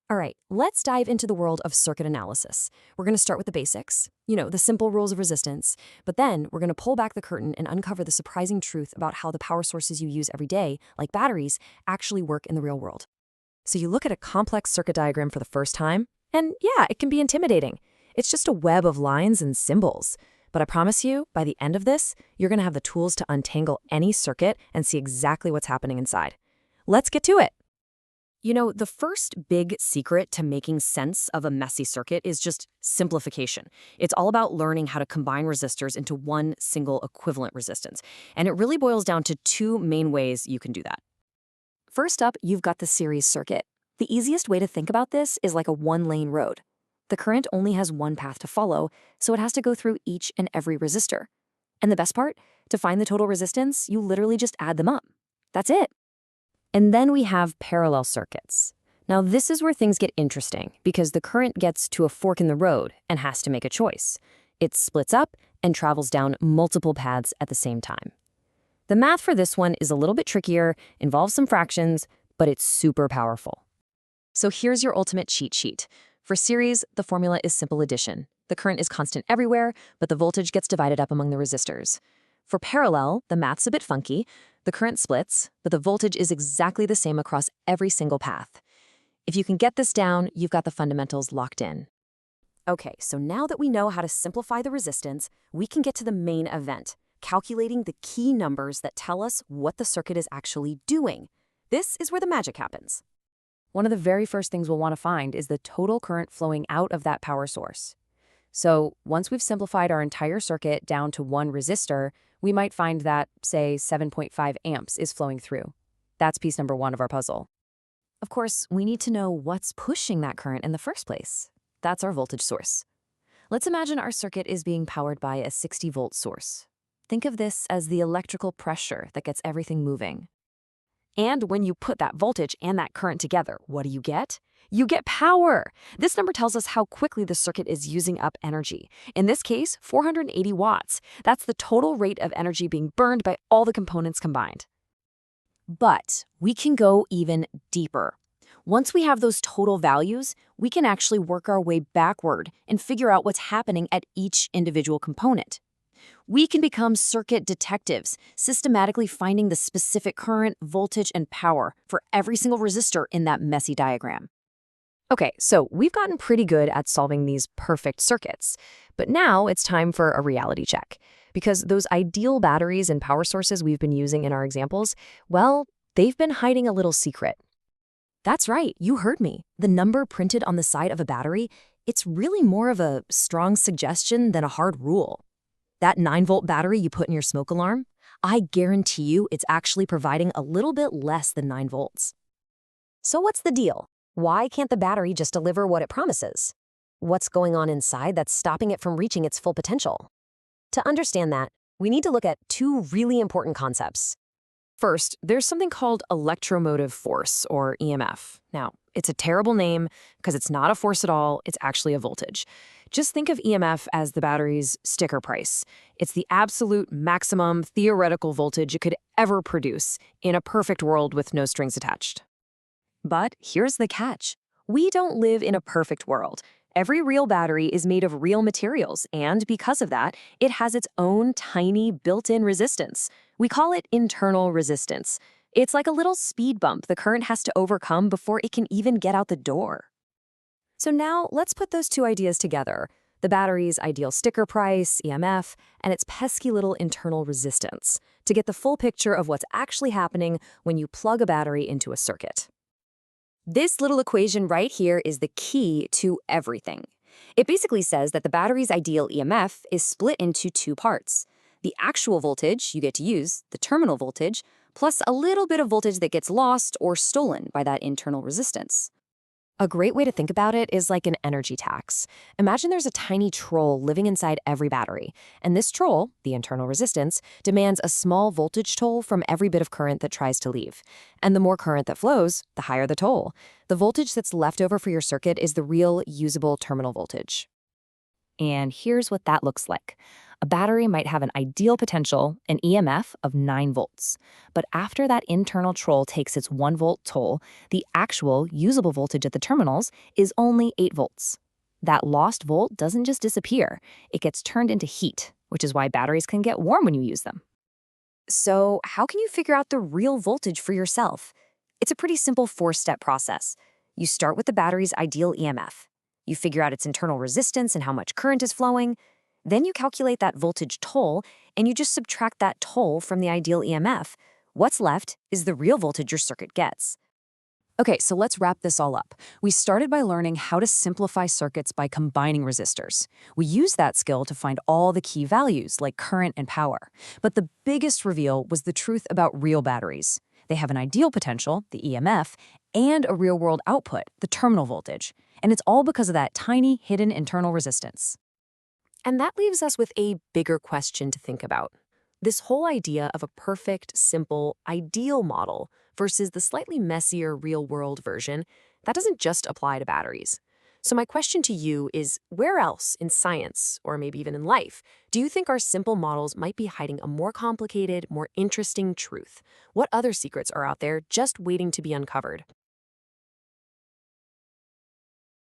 All right, let's dive into the world of circuit analysis. We're going to start with the basics, the simple rules of resistance, but then we're going to pull back the curtain and uncover the surprising truth about how the power sources you use every day, like batteries, actually work in the real world. So you look at a complex circuit diagram for the first time, and yeah, it can be intimidating. It's just a web of lines and symbols. But I promise you, by the end of this, you're going to have the tools to untangle any circuit and see exactly what's happening inside. Let's get to it. The first big secret to making sense of a messy circuit is just simplification. It's all about learning how to combine resistors into one single equivalent resistance. And it really boils down to two main ways you can do that. First up, you've got the series circuit. The easiest way to think about this is like a one-lane road. The current only has one path to follow, so it has to go through each and every resistor. And the best part? To find the total resistance, you literally just add them up. That's it. And then we have parallel circuits. Now this is where things get interesting because the current gets to a fork in the road and has to make a choice. It splits up and travels down multiple paths at the same time. The math for this one is a little bit trickier, involves some fractions, but it's super powerful. So here's your ultimate cheat sheet. For series, the formula is simple addition. The current is constant everywhere, but the voltage gets divided up among the resistors. For parallel, the math's a bit funky. The current splits, but the voltage is exactly the same across every single path. If you can get this down, you've got the fundamentals locked in. Okay, so now that we know how to simplify the resistance, we can get to the main event, calculating the key numbers that tell us what the circuit is actually doing. This is where the magic happens. One of the very first things we'll want to find is the total current flowing out of that power source. So once we've simplified our entire circuit down to one resistor, we might find that, say, 7.5 amps is flowing through. That's piece number one of our puzzle. Of course, we need to know what's pushing that current in the first place. That's our voltage source. Let's imagine our circuit is being powered by a 60-volt source. Think of this as the electrical pressure that gets everything moving. And when you put that voltage and that current together, what do you get? You get power. This number tells us how quickly the circuit is using up energy. In this case, 480 watts. That's the total rate of energy being burned by all the components combined. But we can go even deeper. Once we have those total values, we can actually work our way backward and figure out what's happening at each individual component. We can become circuit detectives, systematically finding the specific current, voltage, and power for every single resistor in that messy diagram. Okay, so we've gotten pretty good at solving these perfect circuits, but now it's time for a reality check. Because those ideal batteries and power sources we've been using in our examples, well, they've been hiding a little secret. That's right, you heard me. The number printed on the side of a battery, it's really more of a strong suggestion than a hard rule. That 9-volt battery you put in your smoke alarm, I guarantee you it's actually providing a little bit less than 9 volts. So what's the deal? Why can't the battery just deliver what it promises? What's going on inside that's stopping it from reaching its full potential? To understand that, we need to look at two really important concepts. First, there's something called electromotive force, or EMF. Now, it's a terrible name because it's not a force at all, it's actually a voltage. Just think of EMF as the battery's sticker price. It's the absolute maximum theoretical voltage it could ever produce in a perfect world with no strings attached. But here's the catch. We don't live in a perfect world. Every real battery is made of real materials, and because of that, it has its own tiny built-in resistance. We call it internal resistance. It's like a little speed bump the current has to overcome before it can even get out the door. So now let's put those two ideas together, the battery's ideal sticker price, EMF, and its pesky little internal resistance, to get the full picture of what's actually happening when you plug a battery into a circuit. This little equation right here is the key to everything. It basically says that the battery's ideal EMF is split into two parts. The actual voltage you get to use, the terminal voltage, plus a little bit of voltage that gets lost or stolen by that internal resistance. A great way to think about it is like an energy tax. Imagine there's a tiny troll living inside every battery, and this troll, the internal resistance, demands a small voltage toll from every bit of current that tries to leave. And the more current that flows, the higher the toll. The voltage that's left over for your circuit is the real, usable terminal voltage. And here's what that looks like. A battery might have an ideal potential, an EMF of 9 volts. But after that internal troll takes its 1-volt toll, the actual usable voltage at the terminals is only 8 volts. That lost volt doesn't just disappear, it gets turned into heat, which is why batteries can get warm when you use them. So, how can you figure out the real voltage for yourself? It's a pretty simple 4-step process. You start with the battery's ideal EMF. You figure out its internal resistance and how much current is flowing. Then you calculate that voltage toll, and you just subtract that toll from the ideal EMF. What's left is the real voltage your circuit gets. Okay, so let's wrap this all up. We started by learning how to simplify circuits by combining resistors. We used that skill to find all the key values, like current and power. But the biggest reveal was the truth about real batteries. They have an ideal potential, the EMF, and a real-world output, the terminal voltage. And it's all because of that tiny, hidden internal resistance. And that leaves us with a bigger question to think about. This whole idea of a perfect, simple, ideal model versus the slightly messier real-world version, that doesn't just apply to batteries. So my question to you is, where else in science, or maybe even in life, do you think our simple models might be hiding a more complicated, more interesting truth? What other secrets are out there just waiting to be uncovered?